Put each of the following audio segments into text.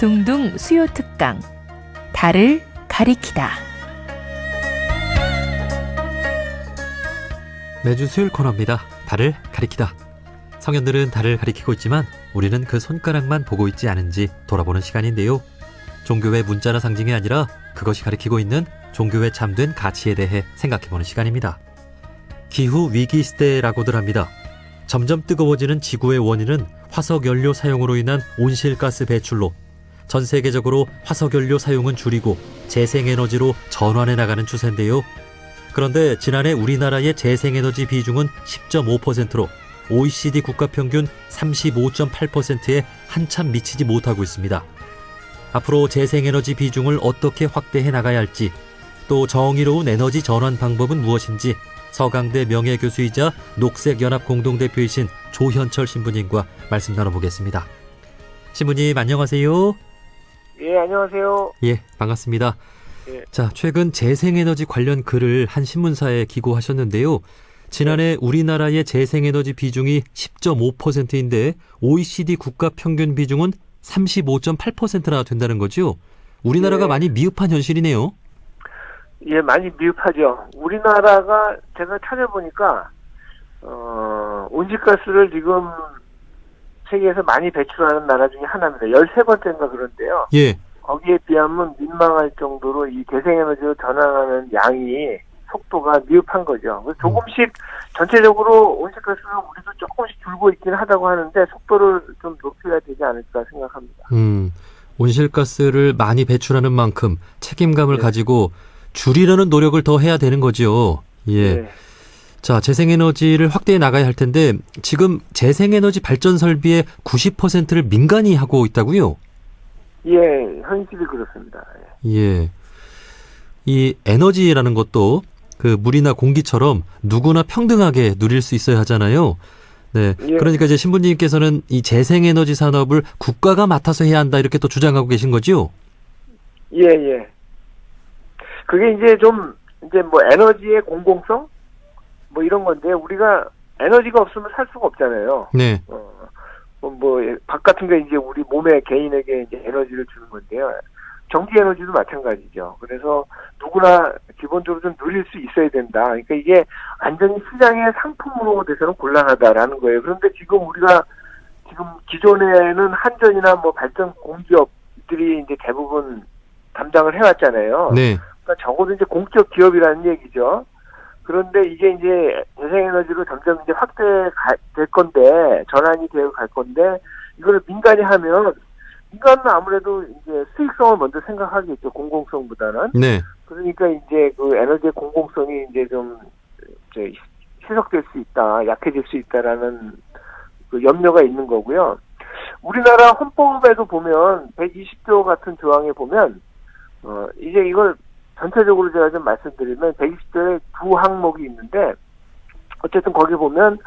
둥둥 수요 특강 달을 가리키다. 매주 수요일 코너입니다. 달을 가리키다. 성현들은 달을 가리키고 있지만 우리는 그 손가락만 보고 있지 않은지 돌아보는 시간인데요. 종교의 문자나 상징이 아니라 그것이 가리키고 있는 종교의 참된 가치에 대해 생각해보는 시간입니다. 기후위기 시대라고들 합니다. 점점 뜨거워지는 지구의 원인은 화석연료 사용으로 인한 온실가스 배출로 전 세계적으로 화석연료 사용은 줄이고 재생에너지로 전환해 나가는 추세인데요. 그런데 지난해 우리나라의 재생에너지 비중은 10.5%로 OECD 국가 평균 35.8%에 한참 미치지 못하고 있습니다. 앞으로 재생에너지 비중을 어떻게 확대해 나가야 할지, 또 정의로운 에너지 전환 방법은 무엇인지 서강대 명예교수이자 녹색연합 공동대표이신 조현철 신부님과 말씀 나눠보겠습니다. 신부님 안녕하세요. 예, 안녕하세요. 예, 반갑습니다. 예. 자, 최근 재생에너지 관련 글을 한 신문사에 기고하셨는데요. 지난해 우리나라의 재생에너지 비중이 10.5%인데 OECD 국가 평균 비중은 35.8%나 된다는 거죠. 우리나라가 예. 많이 미흡한 현실이네요. 예, 많이 미흡하죠. 우리나라가 제가 찾아보니까 온실가스를 지금 세계에서 많이 배출하는 나라 중에 하나입니다. 13번째인가 그런데요. 예. 거기에 비하면 민망할 정도로 이 재생에너지로 전환하는 양이 속도가 미흡한 거죠. 그래서 조금씩 전체적으로 온실가스는 우리도 조금씩 줄고 있긴 하다고 하는데 속도를 좀 높여야 되지 않을까 생각합니다. 온실가스를 많이 배출하는 만큼 책임감을 네. 가지고 줄이려는 노력을 더 해야 되는 거죠. 예. 네. 자, 재생에너지를 확대해 나가야 할 텐데 지금 재생에너지 발전 설비의 90%를 민간이 하고 있다고요? 예, 현실이 그렇습니다. 예. 이 에너지라는 것도 그 물이나 공기처럼 누구나 평등하게 누릴 수 있어야 하잖아요. 네. 예. 그러니까 이제 신부님께서는 이 재생에너지 산업을 국가가 맡아서 해야 한다 이렇게 또 주장하고 계신 거죠? 예, 예. 그게 이제 좀, 뭐 에너지의 공공성? 뭐 이런 건데, 우리가 에너지가 없으면 살 수가 없잖아요. 네. 밥 같은 게 이제 우리 몸에 개인에게 이제 에너지를 주는 건데요. 전기 에너지도 마찬가지죠. 그래서 누구나 기본적으로 좀 누릴 수 있어야 된다. 그러니까 이게 완전히 시장의 상품으로 돼서는 곤란하다라는 거예요. 그런데 지금 우리가 기존에는 한전이나 뭐 발전 공기업들이 이제 대부분 담당을 해왔잖아요. 네. 그러니까 적어도 이제 공적 기업이라는 얘기죠. 그런데 이게 이제 재생에너지로 점점 이제 확대될 건데, 전환이 되어 갈 건데, 이거를 민간이 하면, 민간은 아무래도 이제 수익성을 먼저 생각하겠죠, 공공성보다는. 네. 그러니까 이제 그 에너지의 공공성이 이제 좀, 희석될 수 있다, 약해질 수 있다라는 그 염려가 있는 거고요. 우리나라 헌법에도 보면, 120조 같은 조항에 보면, 이제 이걸 전체적으로 제가 좀 말씀드리면 120조에 두 항목이 있는데 어쨌든 거기 보면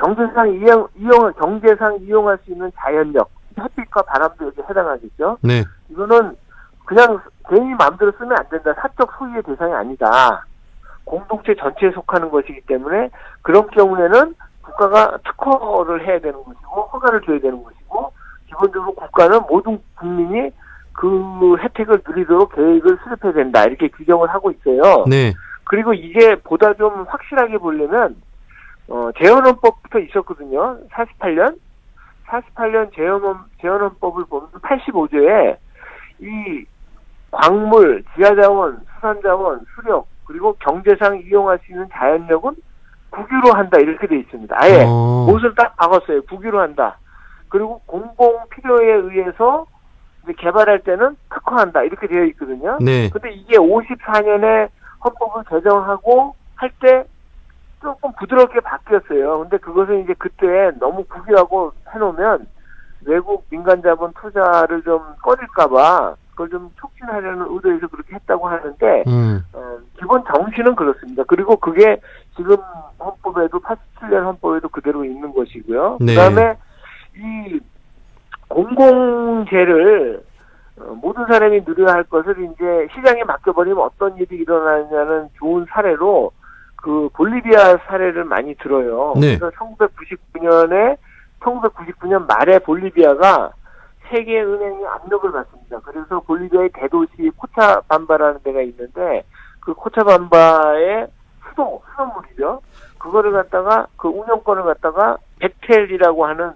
경제상 이용할 수 있는 자연력, 햇빛과 바람도 여기 해당하겠죠. 네. 이거는 그냥 개인이 마음대로 쓰면 안 된다. 사적 소유의 대상이 아니다. 공동체 전체에 속하는 것이기 때문에 그런 경우에는 국가가 특허를 해야 되는 것이고 허가를 줘야 되는 것이고 기본적으로 국가는 모든 국민이 그 혜택을 누리도록 계획을 수립해야 된다. 이렇게 규정을 하고 있어요. 네. 그리고 이게 보다 좀 확실하게 보려면, 재헌헌법부터 있었거든요. 48년 재헌헌법을 보면 85조에 이 광물, 지하자원, 수산자원, 수력, 그리고 경제상 이용할 수 있는 자연력은 국유로 한다. 이렇게 돼 있습니다. 아예 못을 딱 박았어요. 국유로 한다. 그리고 공공 필요에 의해서 개발할 때는 특허한다 이렇게 되어 있거든요. 네. 근데 이게 54년에 헌법을 개정하고 할 때 조금 부드럽게 바뀌었어요. 근데 그것은 이제 그때 너무 국유하고 해놓으면 외국 민간 자본 투자를 좀 꺼릴까봐 그걸 좀 촉진하려는 의도에서 그렇게 했다고 하는데 기본 정신은 그렇습니다. 그리고 그게 지금 헌법에도 87년 헌법에도 그대로 있는 것이고요. 네. 그다음에 이 공공재를 모든 사람이 누려야 할 것을 이제 시장에 맡겨버리면 어떤 일이 일어나냐는 좋은 사례로 그 볼리비아 사례를 많이 들어요. 네. 그래서 1999년 말에 볼리비아가 세계은행이 압력을 받습니다. 그래서 볼리비아의 대도시 코차밤바라는 데가 있는데 그 코차밤바의 수돗물이죠. 그거를 갖다가 그 운영권을 갖다가 베텔이라고 하는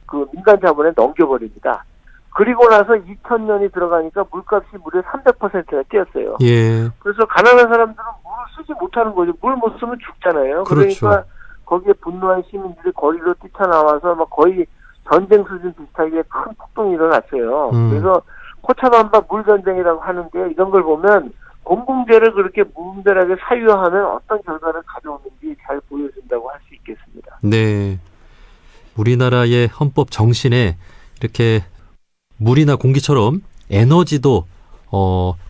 그 민간 자본에 넘겨버립니다. 그리고 나서 2000년이 들어가니까 물값이 무려 300%나 뛰었어요. 예. 그래서 가난한 사람들은 물을 쓰지 못하는 거죠. 물 못 쓰면 죽잖아요. 그렇죠. 그러니까 거기에 분노한 시민들이 거리로 뛰쳐나와서 막 거의 전쟁 수준 비슷하게 큰 폭동이 일어났어요. 그래서 코차밤바 물전쟁이라고 하는데 이런 걸 보면 공공재를 그렇게 무분별하게 사유하면 어떤 결과를 가져오는지 잘 보여준다고 할 수 있겠습니다. 네. 우리나라의 헌법 정신에 이렇게 물이나 공기처럼 에너지도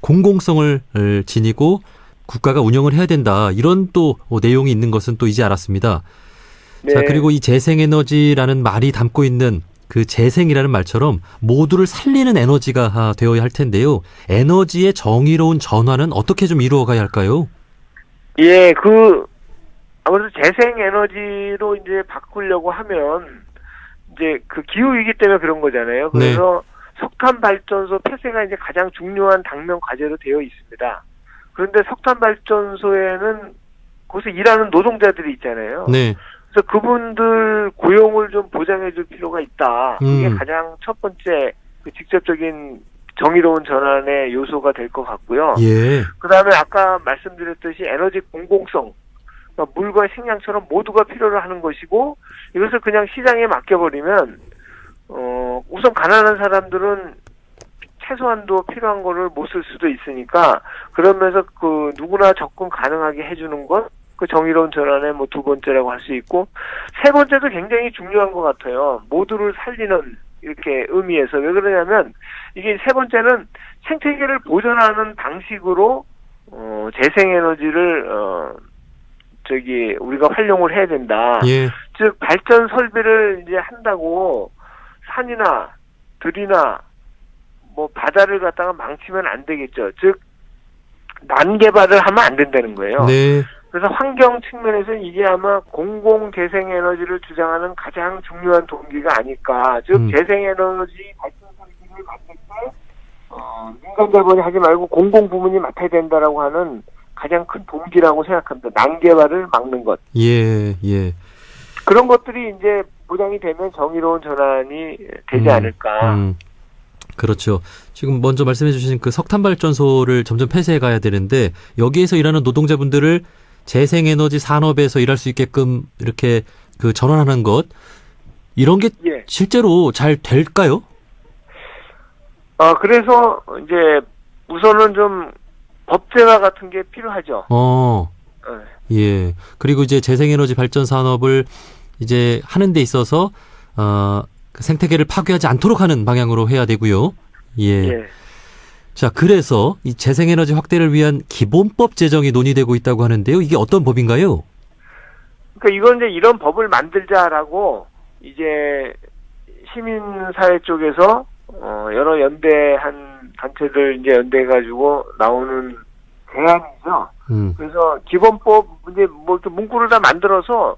공공성을 지니고 국가가 운영을 해야 된다. 이런 또 내용이 있는 것은 또 이제 알았습니다. 네. 자, 그리고 이 재생에너지라는 말이 담고 있는 그 재생이라는 말처럼 모두를 살리는 에너지가 되어야 할 텐데요. 에너지의 정의로운 전환은 어떻게 좀 이루어가야 할까요? 예, 아무래도 재생에너지로 이제 바꾸려고 하면 이제 그 기후위기 때문에 그런 거잖아요. 그래서 석탄 발전소 폐쇄가 이제 가장 중요한 당면 과제로 되어 있습니다. 그런데 석탄 발전소에는 거기서 일하는 노동자들이 있잖아요. 네. 그래서 그분들 고용을 좀 보장해 줄 필요가 있다. 그게 가장 첫 번째 그 직접적인 정의로운 전환의 요소가 될 것 같고요. 예. 그다음에 아까 말씀드렸듯이 에너지 공공성. 그러니까 물과 식량처럼 모두가 필요로 하는 것이고 이것을 그냥 시장에 맡겨버리면 우선 가난한 사람들은 최소한도 필요한 거를 못 쓸 수도 있으니까 그러면서 그 누구나 접근 가능하게 해주는 것 그 정의로운 전환의 뭐 두 번째라고 할 수 있고 세 번째도 굉장히 중요한 것 같아요. 모두를 살리는 이렇게 의미에서 왜 그러냐면 이게 세 번째는 생태계를 보존하는 방식으로 재생에너지를 우리가 활용을 해야 된다. 예. 즉 발전 설비를 이제 한다고 산이나 들이나 뭐 바다를 갖다가 망치면 안 되겠죠. 즉 난개발을 하면 안 된다는 거예요. 네. 그래서 환경 측면에서는 이게 아마 공공 재생에너지를 주장하는 가장 중요한 동기가 아닐까. 즉 재생에너지 발전 설비를 만들 때 민간 자본이 하지 말고 공공 부문이 맡아야 된다라고 하는 가장 큰 동기라고 생각합니다. 난개발을 막는 것. 예, 예. 그런 것들이 이제 보장이 되면 정의로운 전환이 되지 않을까. 그렇죠. 지금 먼저 말씀해 주신 그 석탄 발전소를 점점 폐쇄해 가야 되는데 여기에서 일하는 노동자분들을 재생에너지 산업에서 일할 수 있게끔 이렇게 그 전환하는 것 이런 게 예. 실제로 잘 될까요? 그래서 이제 우선은 좀 법제화 같은 게 필요하죠. 예. 그리고 이제 재생에너지 발전 산업을 이제 하는 데 있어서 그 생태계를 파괴하지 않도록 하는 방향으로 해야 되고요. 예. 예. 자, 그래서 이 재생에너지 확대를 위한 기본법 제정이 논의되고 있다고 하는데요. 이게 어떤 법인가요? 그러니까 이건 이제 이런 법을 만들자라고 이제 시민사회 쪽에서 여러 연대한 단체들 이제 연대해가지고 나오는 제안이죠. 그래서 기본법 이제 뭐 문구를 다 만들어서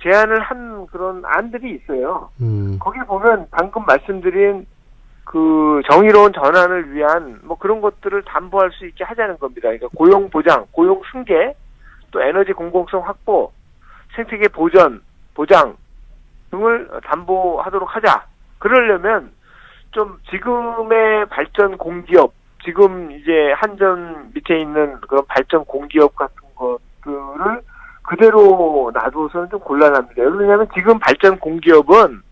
제안을 한 그런 안들이 있어요. 거기 보면 방금 말씀드린 그 정의로운 전환을 위한 뭐 그런 것들을 담보할 수 있게 하자는 겁니다. 그러니까 고용 보장, 고용 승계, 또 에너지 공공성 확보, 생태계 보장 등을 담보하도록 하자. 그러려면 좀 지금의 발전 공기업, 지금 이제 한전 밑에 있는 그런 발전 공기업 같은 것들을 그대로 놔두어서는 좀 곤란합니다. 왜냐하면 지금 발전 공기업은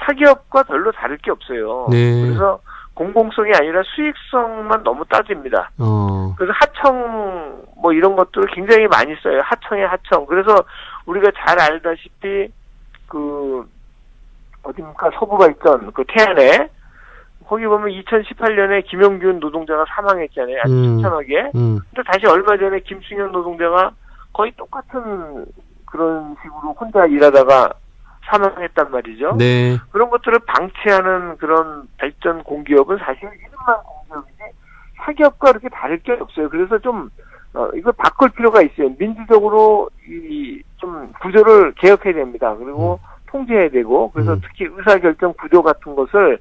사기업과 별로 다를 게 없어요. 네. 그래서 공공성이 아니라 수익성만 너무 따집니다. 그래서 하청 뭐 이런 것들을 굉장히 많이 써요. 하청의 하청. 그래서 우리가 잘 알다시피 그 어디입니까 서부발전 그 태안에 거기 보면 2018년에 김영균 노동자가 사망했잖아요. 아주 처참하게. 근데 다시 얼마 전에 김승현 노동자가 거의 똑같은 그런 식으로 혼자 일하다가 사망했단 말이죠. 네. 그런 것들을 방치하는 그런 발전 공기업은 사실 이름만 공기업이지 사기업과 그렇게 다를 게 없어요. 그래서 좀 이걸 바꿀 필요가 있어요. 민주적으로 좀 구조를 개혁해야 됩니다. 그리고 통제해야 되고 그래서 특히 의사결정 구조 같은 것을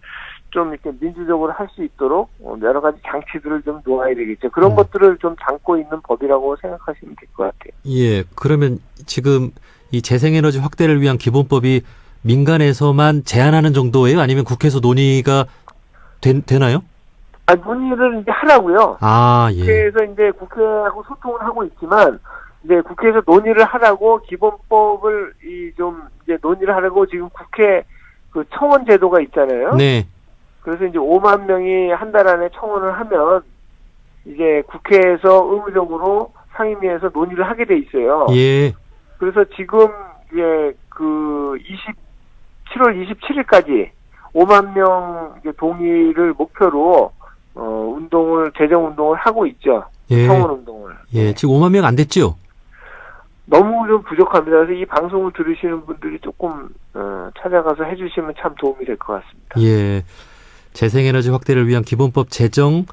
좀 이렇게 민주적으로 할 수 있도록 여러 가지 장치들을 좀 놓아야 되겠죠. 그런 것들을 좀 담고 있는 법이라고 생각하시면 될 것 같아요. 예, 그러면 지금 이 재생에너지 확대를 위한 기본법이 민간에서만 제한하는 정도예요? 아니면 국회에서 논의가 되나요? 논의를 이제 하라고요. 아, 예. 국회에서 이제 국회하고 소통을 하고 있지만, 이제 국회에서 논의를 하라고 기본법을 좀 이제 논의를 하라고 지금 국회 그 청원 제도가 있잖아요. 네. 그래서 이제 5만 명이 한 달 안에 청원을 하면 이제 국회에서 의무적으로 상임위에서 논의를 하게 돼 있어요. 예. 그래서 지금 이제 그 7월 27일까지 5만 명 이제 동의를 목표로 재정 운동을 하고 있죠. 예. 청원 운동을. 예, 지금 5만 명 안 됐죠? 너무 좀 부족합니다. 그래서 이 방송을 들으시는 분들이 조금 찾아가서 해주시면 참 도움이 될 것 같습니다. 예. 재생에너지 확대를 위한 기본법 제정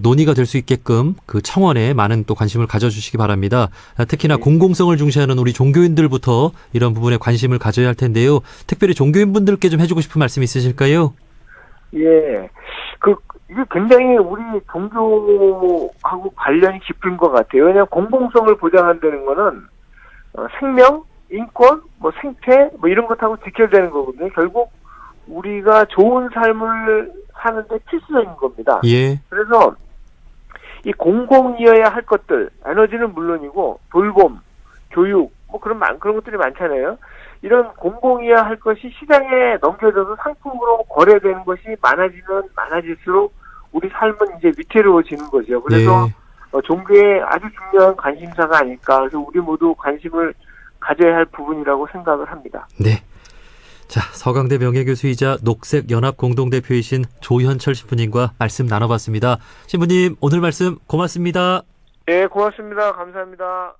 논의가 될 수 있게끔 그 청원에 많은 또 관심을 가져주시기 바랍니다. 특히나 네. 공공성을 중시하는 우리 종교인들부터 이런 부분에 관심을 가져야 할 텐데요. 특별히 종교인분들께 좀 해주고 싶은 말씀 있으실까요? 예. 이게 굉장히 우리 종교하고 관련이 깊은 것 같아요. 왜냐하면 공공성을 보장한다는 거는 생명, 인권, 생태, 이런 것하고 직결되는 거거든요. 결국 우리가 좋은 삶을 사는데 필수적인 겁니다. 예. 그래서 이 공공이어야 할 것들, 에너지는 물론이고 돌봄, 교육, 그런 것들이 많잖아요. 이런 공공이어야 할 것이 시장에 넘겨져서 상품으로 거래되는 것이 많아지면 많아질수록 우리 삶은 이제 위태로워지는 거죠. 그래서 종교의 아주 중요한 관심사가 아닐까. 그래서 우리 모두 관심을 가져야 할 부분이라고 생각을 합니다. 네. 자, 서강대 명예교수이자 녹색연합공동대표이신 조현철 신부님과 말씀 나눠봤습니다. 신부님, 오늘 말씀 고맙습니다. 네, 고맙습니다. 감사합니다.